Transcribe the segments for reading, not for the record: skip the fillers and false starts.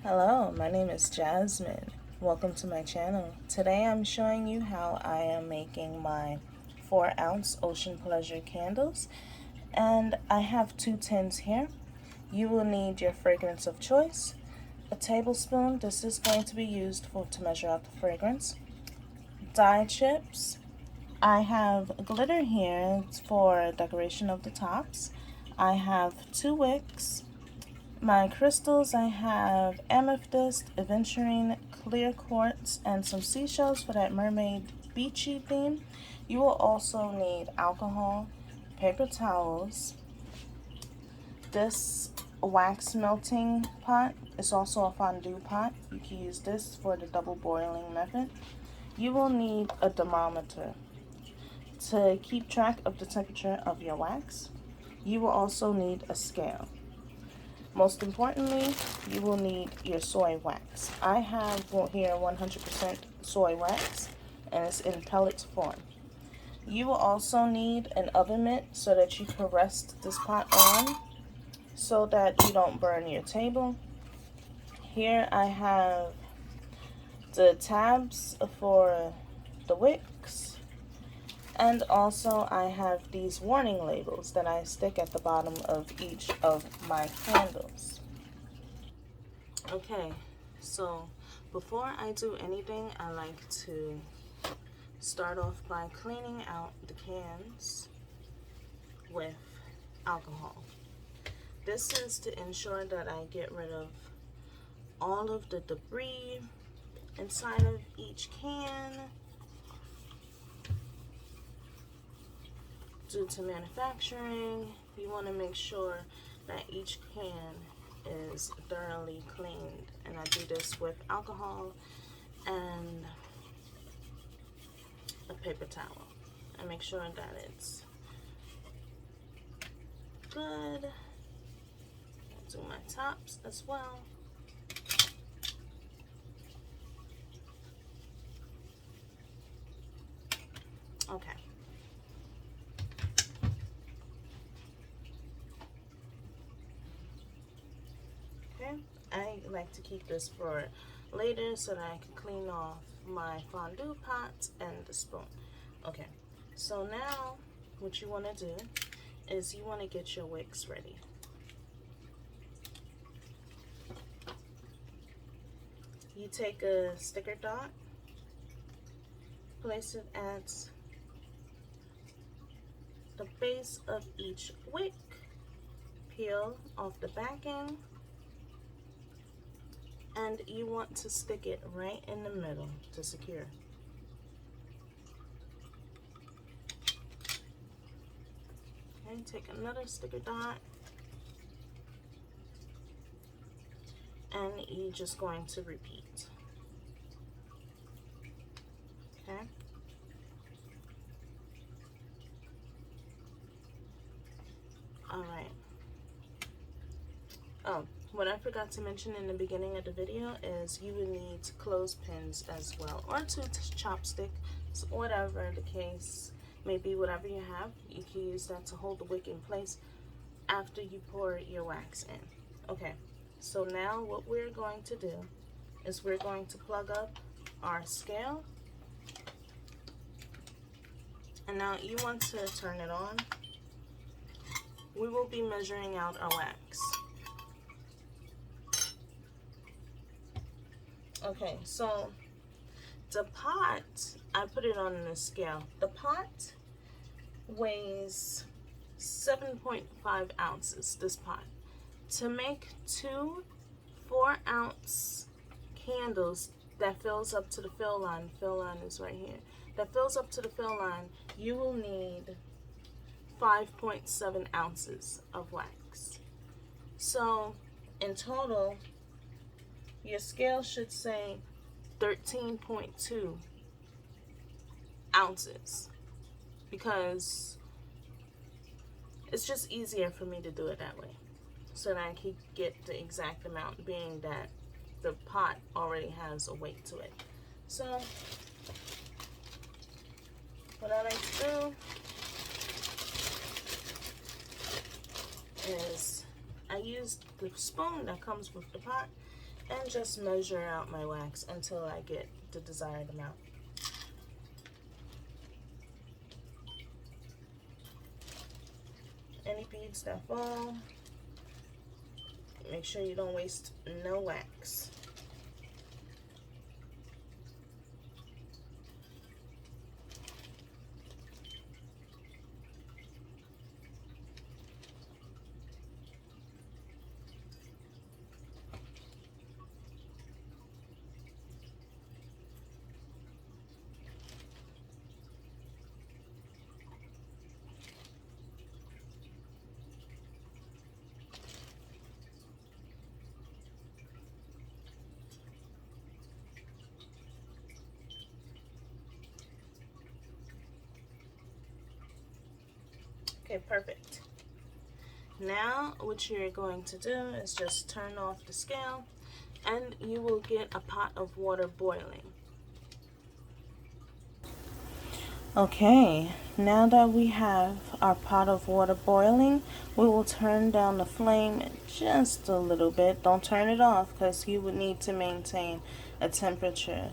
Hello, my name is Jasmine. Welcome to my channel. Today I'm showing you how I am making my 4-ounce Ocean Pleasure candles, and I have 2 tins here. You will need your fragrance of choice, a tablespoon. This is going to be used to measure out the fragrance. Dye chips. I have glitter here for decoration of the tops. I have 2 wicks. My crystals, I have amethyst, aventurine, clear quartz, and some seashells for that mermaid beachy theme. You will also need alcohol, paper towels. This wax melting pot is also a fondue pot. You can use this for the double boiling method. You will need a thermometer to keep track of the temperature of your wax. You will also need a scale. Most importantly, you will need your soy wax. I have here 100% soy wax, and it's in pellets form. You will also need an oven mitt so that you can rest this pot on so that you don't burn your table. Here I have the tabs for the wicks, and also I have these warning labels that I stick at the bottom of each of my candles. Okay, so before I do anything, I like to start off by cleaning out the cans with alcohol. This is to ensure that I get rid of all of the debris inside of each can. Due to manufacturing, you want to make sure that each can is thoroughly cleaned, and I do this with alcohol and a paper towel, and make sure that it's good. I'll do my tops as well. Okay. I like to keep this for later so that I can clean off my fondue pot and the spoon. Okay, so now what you want to do is you want to get your wicks ready. You take a sticker dot, place it at the base of each wick, peel off the back end, and you want to stick it right in the middle to secure. Okay, take another sticker dot, and you're just going to repeat. Okay. All right. Oh, what I forgot to mention in the beginning of the video is you will need clothespins as well, or 2 chopsticks, whatever the case may be. Whatever you have, you can use that to hold the wick in place after you pour your wax in. Okay, so now what we're going to do is we're going to plug up our scale, and now you want to turn it on. We will be measuring out our wax. Okay, so the pot, I put it on the scale. The pot weighs 7.5 ounces, this pot. To make 2 4-ounce candles that fills up to the fill line is right here, that fills up to the fill line, you will need 5.7 ounces of wax. So in total, your scale should say 13.2 ounces, because it's just easier for me to do it that way so that I can get the exact amount, being that the pot already has a weight to it. So what I like to do is I use the spoon that comes with the pot, and just measure out my wax until I get the desired amount. Any beads that fall, make sure you don't waste no wax. Okay, perfect. Now what you're going to do is just turn off the scale and you will get a pot of water boiling. Okay, now that we have our pot of water boiling, we will turn down the flame just a little bit. Don't turn it off because you would need to maintain a temperature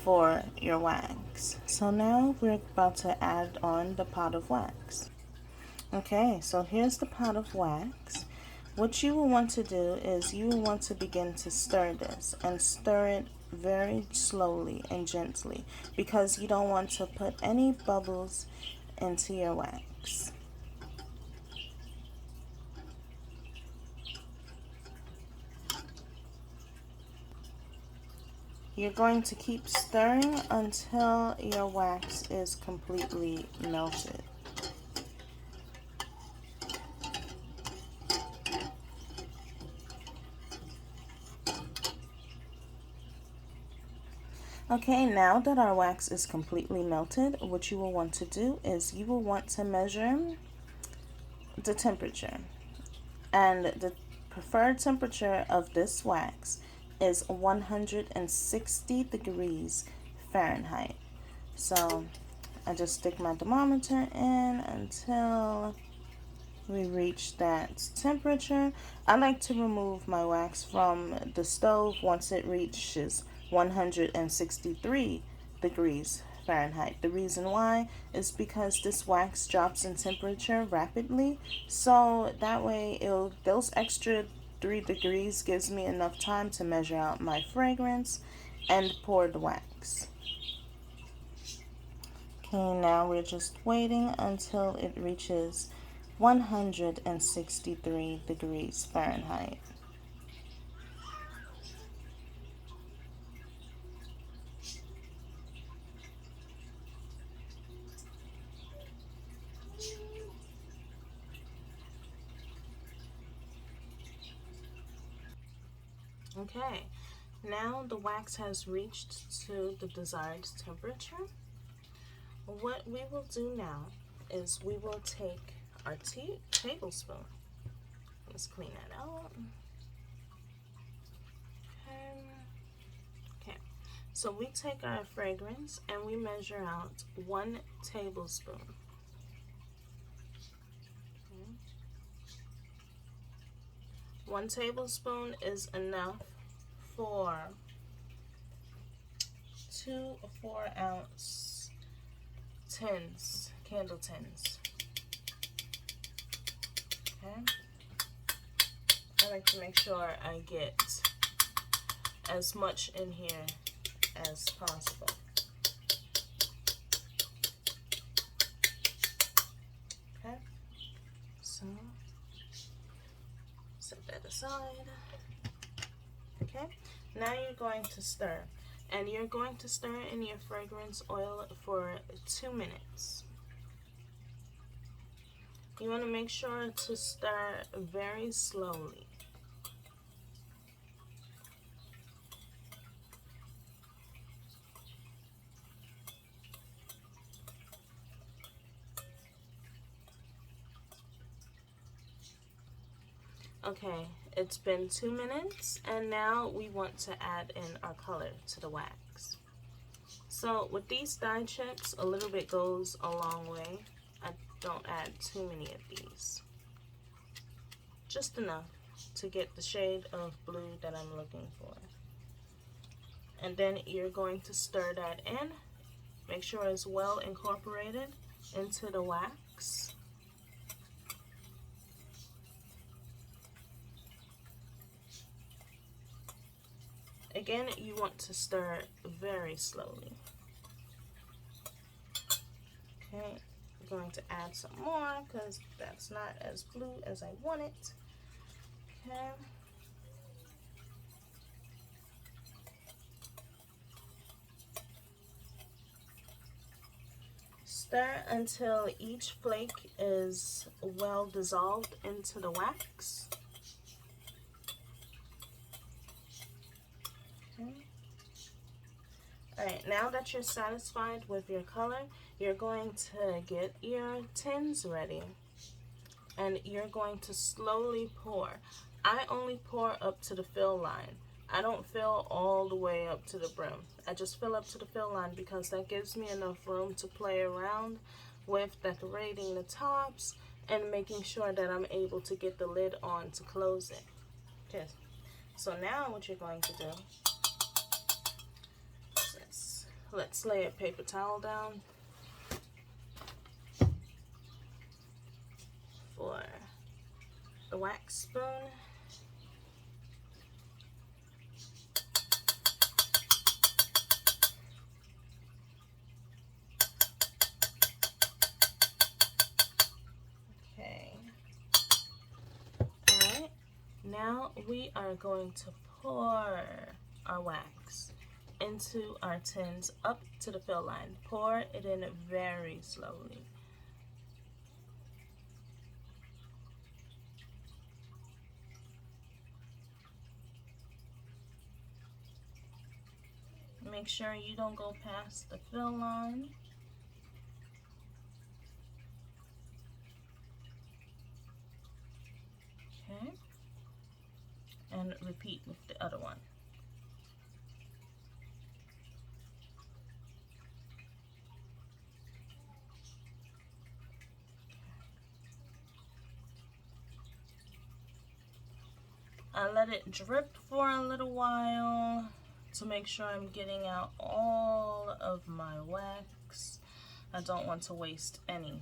for your wax. So now we're about to add on the pot of wax. Okay, so here's the pot of wax. What you will want to do is you will want to begin to stir this and stir it very slowly and gently because you don't want to put any bubbles into your wax. You're going to keep stirring until your wax is completely melted. Okay, now that our wax is completely melted, what you will want to do is you will want to measure the temperature. And the preferred temperature of this wax is 160 degrees Fahrenheit. So I just stick my thermometer in until we reach that temperature. I like to remove my wax from the stove once it reaches 163 degrees Fahrenheit. The reason why is because this wax drops in temperature rapidly, so that way those extra 3 degrees gives me enough time to measure out my fragrance and pour the wax. Okay, now we're just waiting until it reaches 163 degrees Fahrenheit. Okay, now the wax has reached to the desired temperature. What we will do now is we will take our tablespoon. Let's clean that out. Okay, so we take our fragrance and we measure out 1 tablespoon. Okay. 1 tablespoon is enough for 2 4-ounce tins, candle tins. Okay. I like to make sure I get as much in here as possible. Okay, so set that aside. Okay, now you're going to stir, and you're going to stir in your fragrance oil for 2 minutes. You want to make sure to stir very slowly. Okay, it's been 2 minutes, and now we want to add in our color to the wax. So with these dye chips, a little bit goes a long way. I don't add too many of these. Just enough. to get the shade of blue that I'm looking for. And then you're going to stir that in. Make sure it's well incorporated into the wax. Again, you want to stir very slowly. Okay, I'm going to add some more because that's not as blue as I want it. Okay. Stir until each flake is well dissolved into the wax. Okay. Alright, now that you're satisfied with your color, you're going to get your tins ready. And you're going to slowly pour. I only pour up to the fill line. I don't fill all the way up to the brim. I just fill up to the fill line because that gives me enough room to play around with decorating the tops and making sure that I'm able to get the lid on to close it. Okay. So now what you're going to do is let's lay a paper towel down for the wax spoon. Okay. Alright. Now we are going to pour our wax into our tins up to the fill line. Pour it in very slowly. Make sure you don't go past the fill line. Okay. And repeat with the other one. I let it drip for a little while to make sure I'm getting out all of my wax. I don't want to waste any.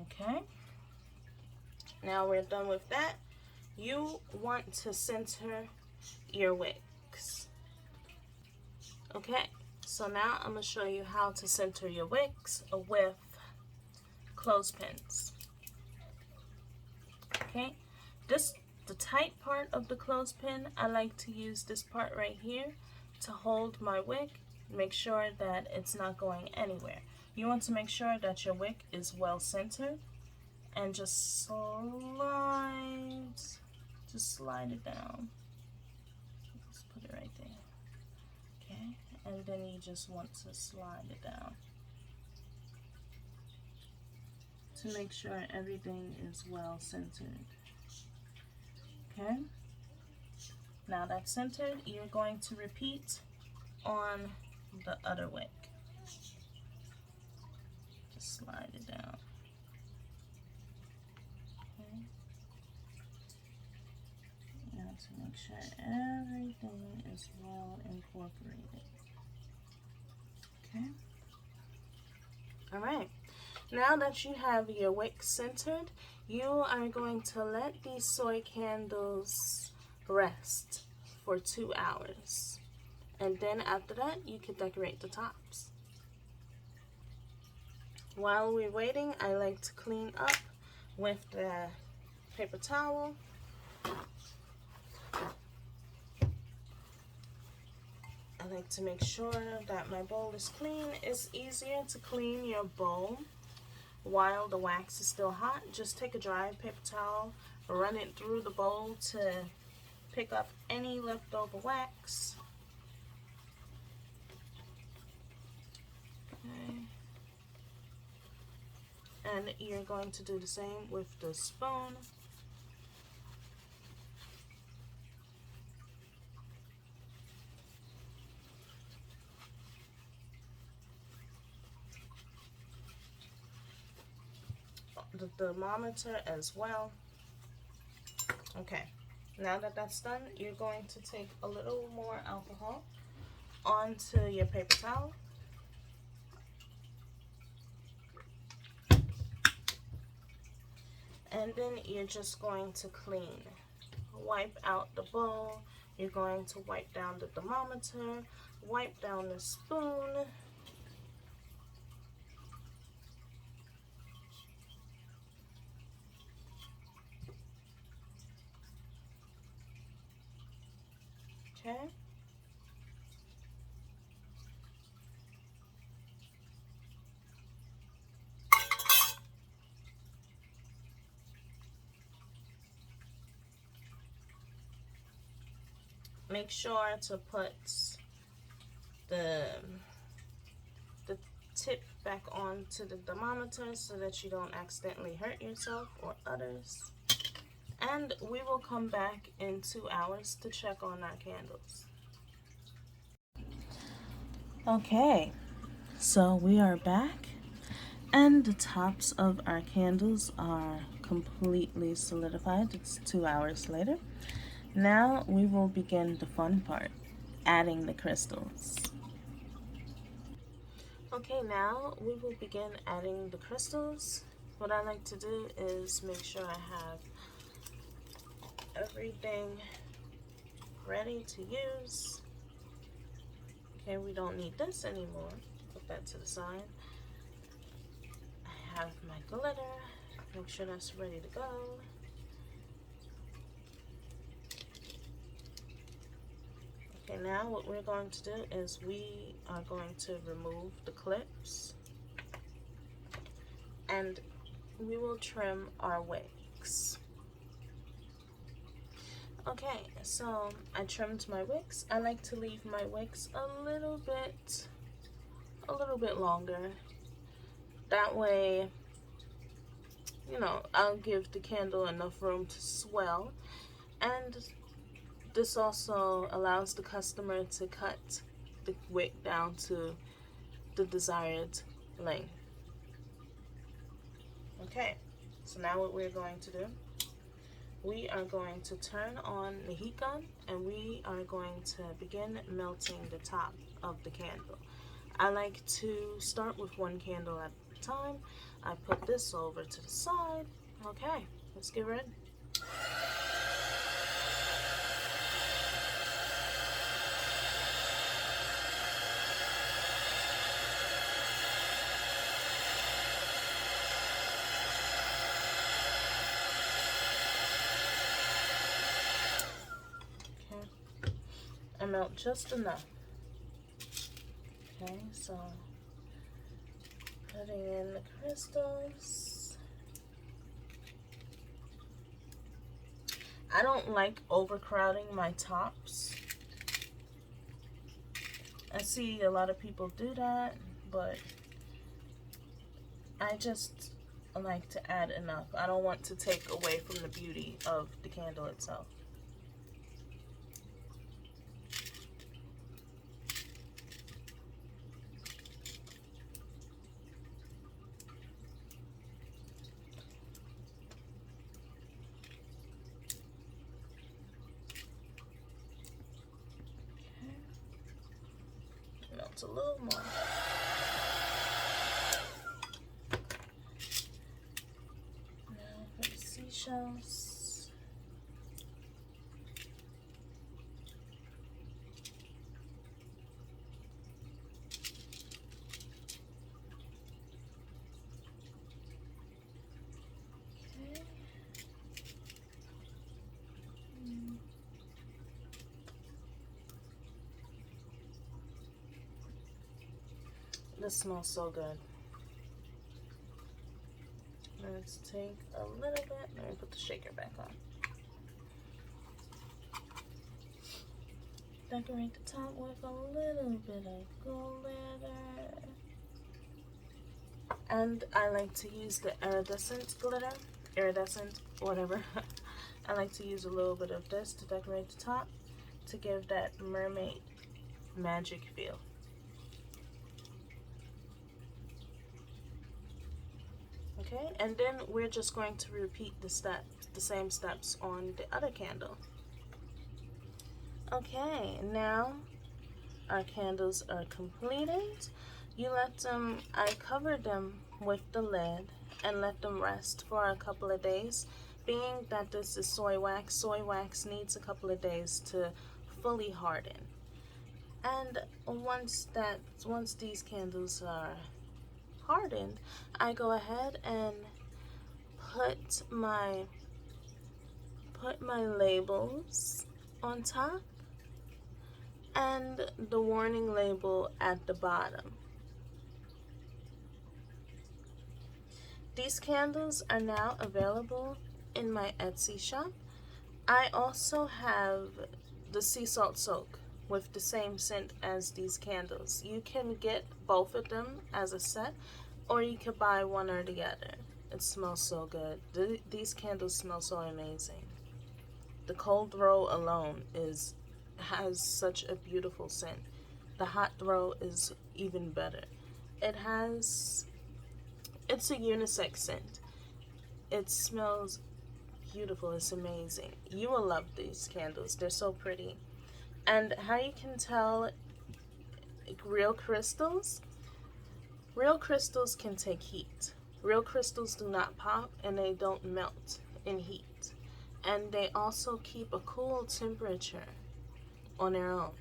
Okay. Now we're done with that. You want to center your wicks. Okay. So now I'm going to show you how to center your wicks with clothespins. Okay, the tight part of the clothespin, I like to use this part right here to hold my wick. Make sure that it's not going anywhere. You want to make sure that your wick is well centered and just slide it down. Just put it right there. Okay, and then you just want to slide it down to make sure everything is well centered. Okay, now that's centered, you're going to repeat on the other wick. Just slide it down. Okay, you have to make sure everything is well incorporated. Okay, all right. Now that you have your wick centered, you are going to let these soy candles rest for 2 hours. And then after that, you can decorate the tops. While we're waiting, I like to clean up with the paper towel. I like to make sure that my bowl is clean. It's easier to clean your bowl while the wax is still hot. Just take a dry paper towel, run it through the bowl to pick up any leftover wax. Okay. And you're going to do the same with the spoon. the thermometer as well. Okay, now that that's done, you're going to take a little more alcohol onto your paper towel. And then you're just going to clean. Wipe out the bowl. You're going to wipe down the thermometer, wipe down the spoon. Okay. Make sure to put the tip back onto the thermometer so that you don't accidentally hurt yourself or others. And we will come back in 2 hours to check on our candles. Okay, so we are back, and the tops of our candles are completely solidified. It's 2 hours later. Now we will begin the fun part, adding the crystals. Okay, now we will begin adding the crystals. What I like to do is make sure I have everything ready to use. Okay, we don't need this anymore. Put that to the side. I have my glitter. Make sure that's ready to go. Okay, now what we're going to do is we are going to remove the clips and we will trim our wicks. Okay, so I trimmed my wicks. I like to leave my wicks a little bit longer. That way, you know, I'll give the candle enough room to swell, and this also allows the customer to cut the wick down to the desired length. Okay, so now what we're going to do, we are going to turn on the heat gun and we are going to begin melting the top of the candle. I like to start with one candle at a time. I put this over to the side. Okay, let's get ready. I melt just enough. Okay, so putting in the crystals. I don't like overcrowding my tops. I see a lot of people do that, but I just like to add enough. I don't want to take away from the beauty of the candle itself. Melt a little more. Now for the seashells. Okay. This smells so good. Let's take a little bit. Let me put the shaker back on. Decorate the top with a little bit of glitter. And I like to use the iridescent glitter. Iridescent, whatever. I like to use a little bit of this to decorate the top to give that mermaid magic feel. Okay, and then we're just going to repeat the same steps on the other candle. Okay, now our candles are completed. You let them, I covered them with the lid and let them rest for a couple of days. Being that this is soy wax needs a couple of days to fully harden. And once these candles are hardened, I go ahead and put my labels on top and the warning label at the bottom. These candles are now available in my Etsy shop. I also have the sea salt soak with the same scent as these candles. You can get both of them as a set, or you could buy one or the other. It smells so good. These candles smell so amazing. The cold throw alone has such a beautiful scent. The hot throw is even better. It's a unisex scent. It smells beautiful. It's amazing. You will love these candles. They're so pretty. And how you can tell real crystals? Real crystals can take heat. Real crystals do not pop and they don't melt in heat. And they also keep a cool temperature on their own.